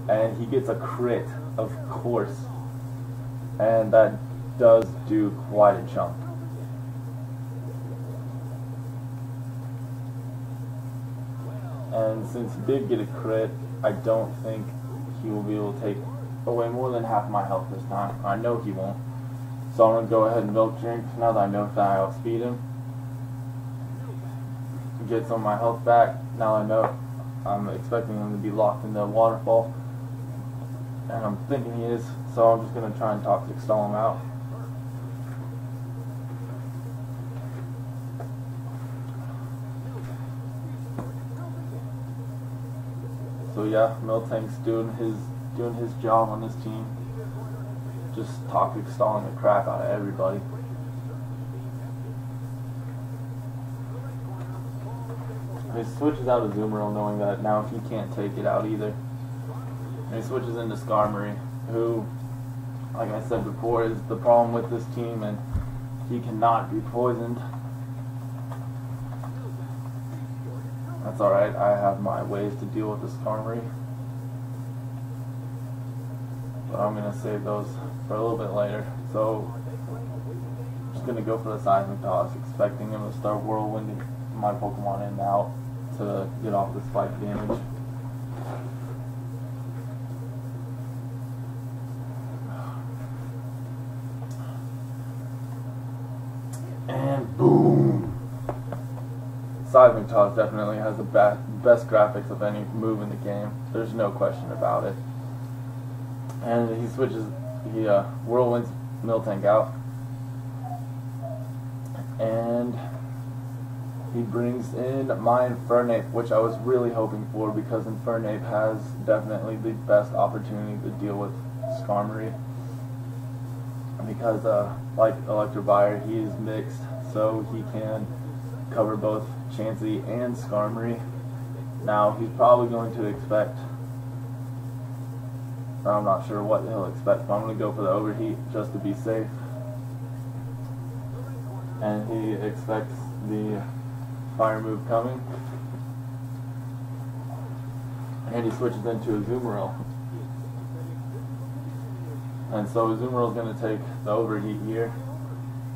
and he gets a crit, of course, and that does do quite a chunk. And since he did get a crit, I don't think he will be able to take away more than half my health this time. I know he won't. So I'm going to go ahead and milk drink now that I know that I outspeed him. Get some of my health back. Now I know I'm expecting him to be locked in the waterfall. And I'm thinking he is. So I'm just going to try and toxic stall him out. So yeah, Miltank's doing his job on this team. Just toxic stalling the crap out of everybody. He switches out of Zoomerl knowing that now he can't take it out either. And he switches into Skarmory, who, like I said before, is the problem with this team, and he cannot be poisoned. That's alright, I have my ways to deal with the Skarmory. But I'm going to save those for a little bit later. So, I'm just going to go for the Seismic Toss, expecting him to start whirlwinding my Pokemon in and out to get off the spike damage. And boom! Seismic Toss definitely has the best graphics of any move in the game. There's no question about it. And he switches, he whirlwinds Miltank out. And he brings in my Infernape, which I was really hoping for because Infernape has definitely the best opportunity to deal with Skarmory. Because, like Electivire, he is mixed, so he can cover both Chansey and Skarmory. Now, he's probably going to expect, I'm not sure what he'll expect, but I'm going to go for the Overheat just to be safe. And he expects the Fire move coming. And he switches into a Zoomerl. And so Zoomerl is going to take the Overheat here.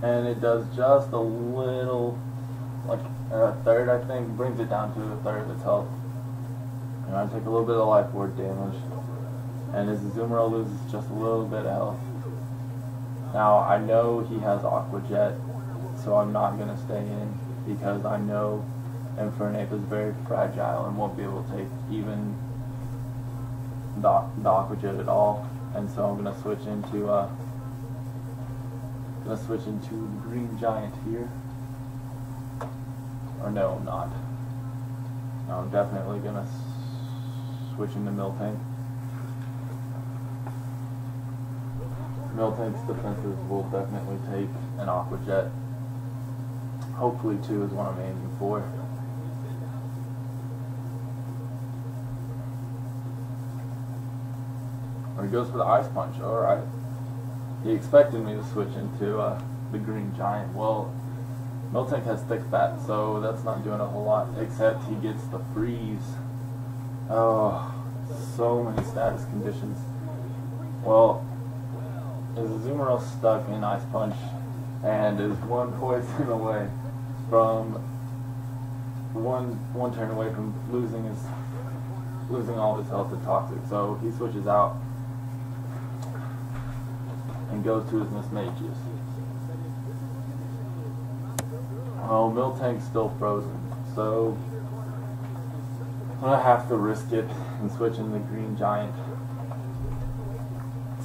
And it does just a little, like a third I think, brings it down to a third of its health. And I take a little bit of Life Orb damage. And his Zoomerl loses just a little bit of health. Now I know he has Aqua Jet, so I'm not going to stay in because I know Infernape is very fragile and won't be able to take even the Aqua Jet at all. And so I'm going to switch into Green Giant here. Or no, I'm not. No, I'm definitely going to switch into Miltank. Miltank's defenses will definitely take an Aqua Jet. Hopefully 2 is what I'm aiming for. Or he goes for the Ice Punch, alright. He expected me to switch into the Green Giant. Well, Miltank has Thick Fat, so that's not doing a whole lot, except he gets the Freeze. Oh, so many status conditions. Well, is Zoomerl stuck in Ice Punch and is one poison away from one turn away from losing all his health to Toxic. So he switches out and goes to his Mismagius. Oh, Miltank's still frozen, so I'm gonna have to risk it and switch in the Green Giant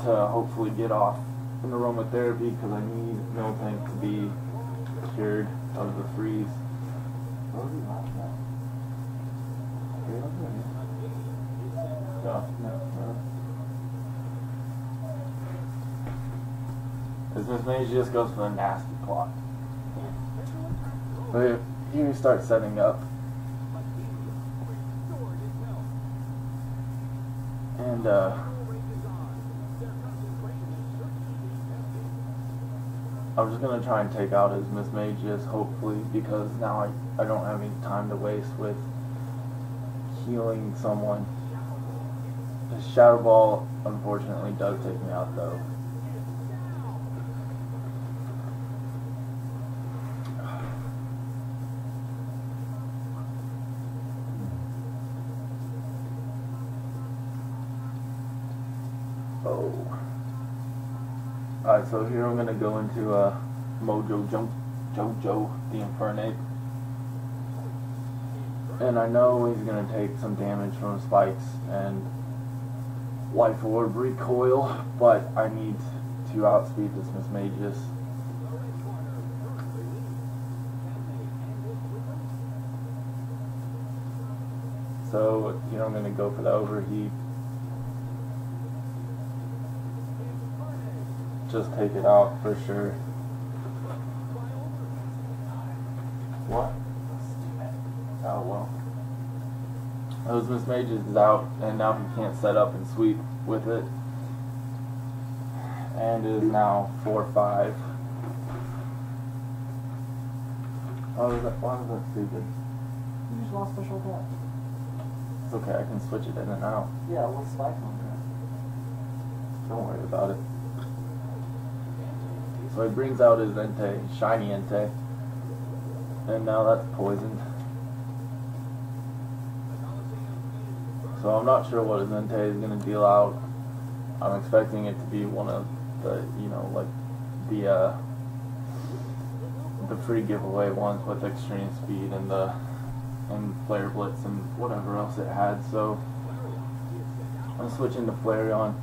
to hopefully get off an aromatherapy because I need Miltank to be cured of the freeze. This Mismagius goes for the Nasty Plot. But here we start setting up. And I'm just going to try and take out his Mismagius, hopefully, because now I don't have any time to waste with healing someone. Shadow Ball unfortunately does take me out though. Oh. Alright, so here I'm gonna go into Jojo the Infernate. And I know he's gonna take some damage from spikes and Life Orb recoil, but I need to outspeed this Miss Magus. So here I'm gonna go for the overheat. Just take it out for sure. What? Oh well. Those Miss Mages is out, and now he can't set up and sweep with it. And it is now 4-5. Oh, why was that stupid? You just lost special attack. It's okay, I can switch it in and out. Yeah, what's spike on that? Don't worry about it. So he brings out his Entei, shiny Entei, and now that's poisoned. So I'm not sure what his Entei is going to deal out. I'm expecting it to be one of the, you know, like the free giveaway ones with extreme speed and flare blitz and whatever else it had. So I'm switching to Flareon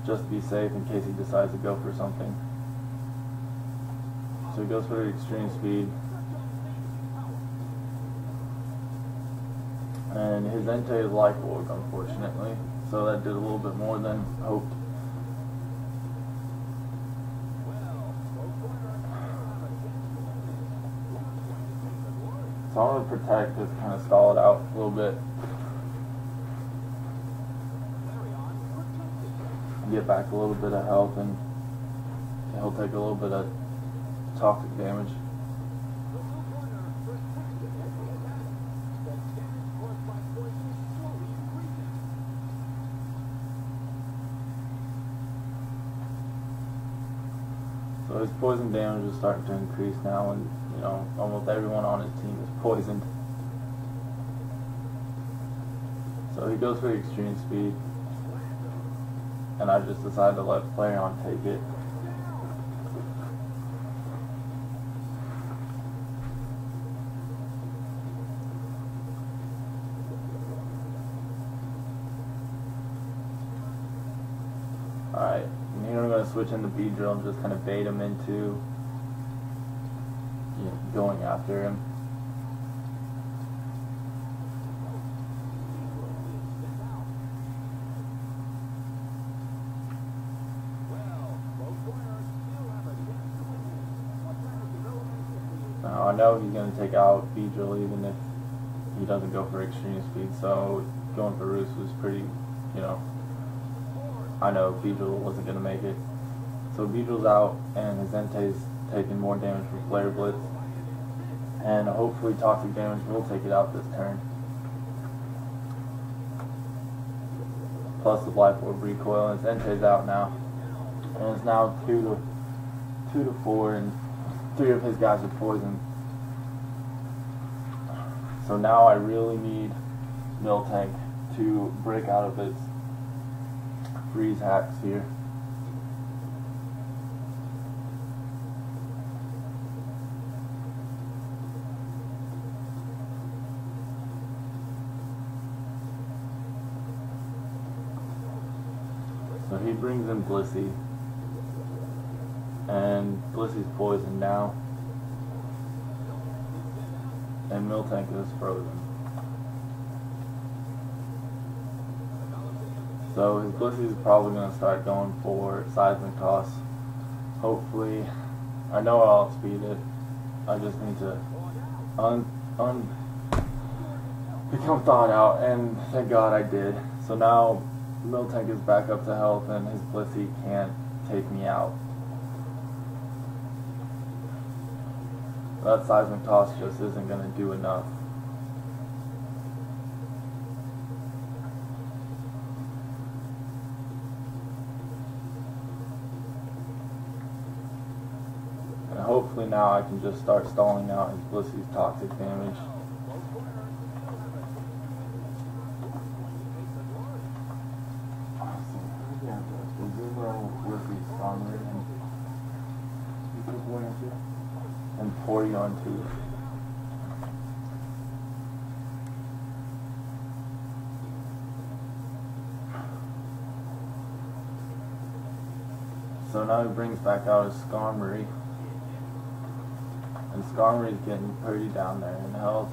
just to be safe in case he decides to go for something. So he goes for the extreme speed. And his Entei is Life Orb, unfortunately. So that did a little bit more than hoped. So I'm going to protect, just kind of stall it out a little bit. Get back a little bit of health, and he'll take a little bit of toxic damage. So his poison damage is starting to increase now, and you know, almost everyone on his team is poisoned. So he goes for the extreme speed, and I just decided to let Flareon take it. Alright, and here I'm going to switch into Beedrill and just kind of bait him into going after him. Now I know he's going to take out Beedrill even if he doesn't go for extreme speed, so going for Roost was pretty, you know, I know Beedrill wasn't going to make it. So Beedrill's out, and his Entei's taking more damage from Flare Blitz. And hopefully toxic damage will take it out this turn. Plus the Life Orb recoil, and his Entei's out now. And it's now 2 to 4, and 3 of his guys are poisoned. So now I really need Miltank to break out of its freeze hacks here. So he brings in Blissey, and Blissey's poisoned now, and Miltank is frozen. So his Blissey is probably going to start going for Seismic Toss. Hopefully, I know I'll outspeed it. I just need to become thawed out, and thank God I did. So now Miltank is back up to health, and his Blissey can't take me out. That Seismic Toss just isn't going to do enough. hopefully now I can just start stalling out his Blissy's toxic damage. And 40 on 2. So now he brings back out his Skarmory. And Skarmory's getting pretty down there in health.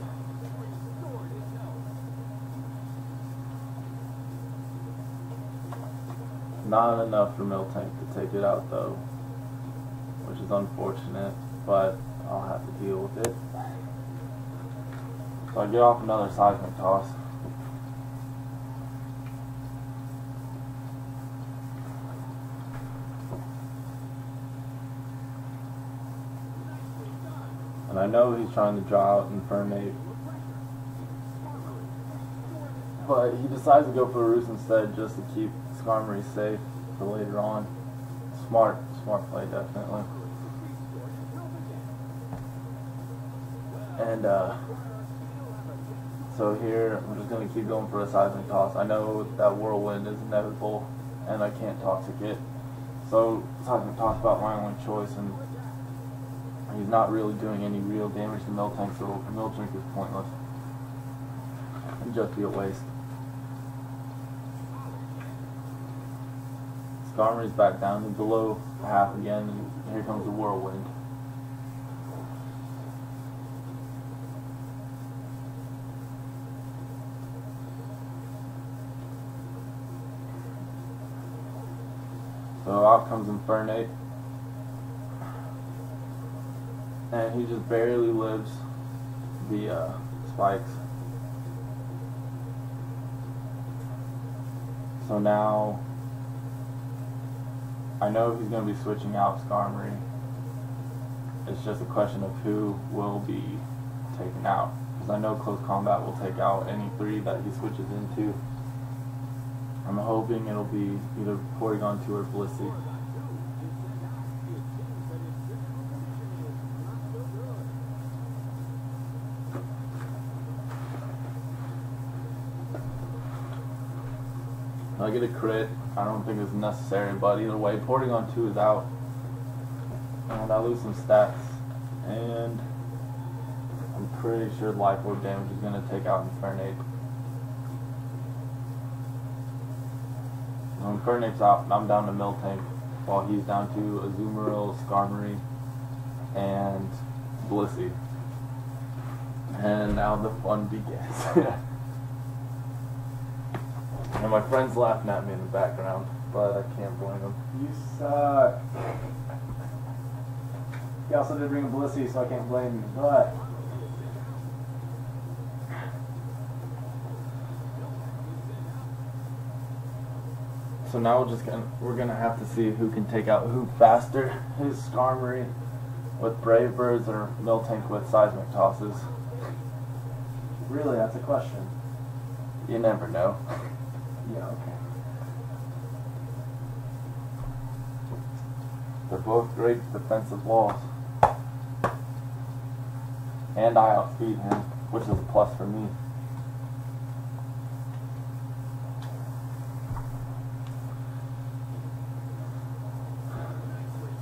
Not enough for Miltank to take it out though, which is unfortunate, but I'll have to deal with it. So I get off another Seismic Toss. And I know he's trying to draw out Infernape, but he decides to go for a Roost instead just to keep Skarmory safe for later on. Smart play, definitely. And so here I'm just going to keep going for a Seismic Toss. I know that Whirlwind is inevitable and I can't Toxic it. So Seismic Toss about my only choice, and he's not really doing any real damage to Miltank, so Miltank is pointless. It'd just be a waste. Skarmory's back down to below half again, and here comes the Whirlwind. So out comes Infernape. And he just barely lives the spikes. So now I know he's going to be switching out Skarmory. It's just a question of who will be taken out, because I know Close Combat will take out any 3 that he switches into. I'm hoping it'll be either Porygon 2 or Blissey. I get a crit. I don't think it's necessary, but either way, Porygon 2 is out. And I lose some stats. And I'm pretty sure Life Orb damage is going to take out Infernape. So Infernape's out, and I'm down to Miltank, while he's down to Azumarill, Skarmory, and Blissey. And now the fun begins. And my friend's laughing at me in the background, but I can't blame him. You suck. He also did bring a Blissey, so I can't blame you, but... So now we're gonna have to see who can take out who faster, his Skarmory with Brave Birds or Miltank with Seismic Tosses. Really, that's a question. You never know. Yeah, okay. They're both great defensive walls. And I outspeed him, which is a plus for me.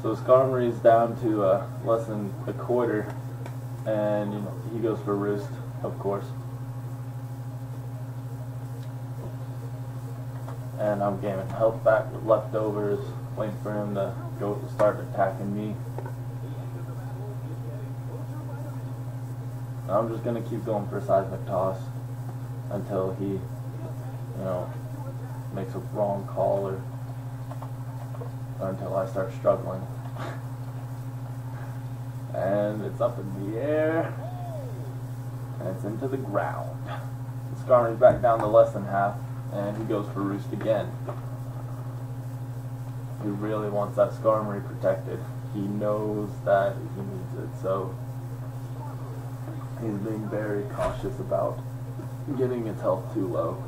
So Skarmory's down to less than a quarter, and you know, he goes for Roost, of course. And I'm gaining health back with leftovers, waiting for him to start attacking me. And I'm just gonna keep going for a Seismic Toss until he, makes a wrong call or until I start struggling. And it's up in the air, and it's into the ground. Skarmory's back down to less than half. And he goes for Roost again. He really wants that Skarmory protected. He knows that he needs it, so he's being very cautious about getting its health too low.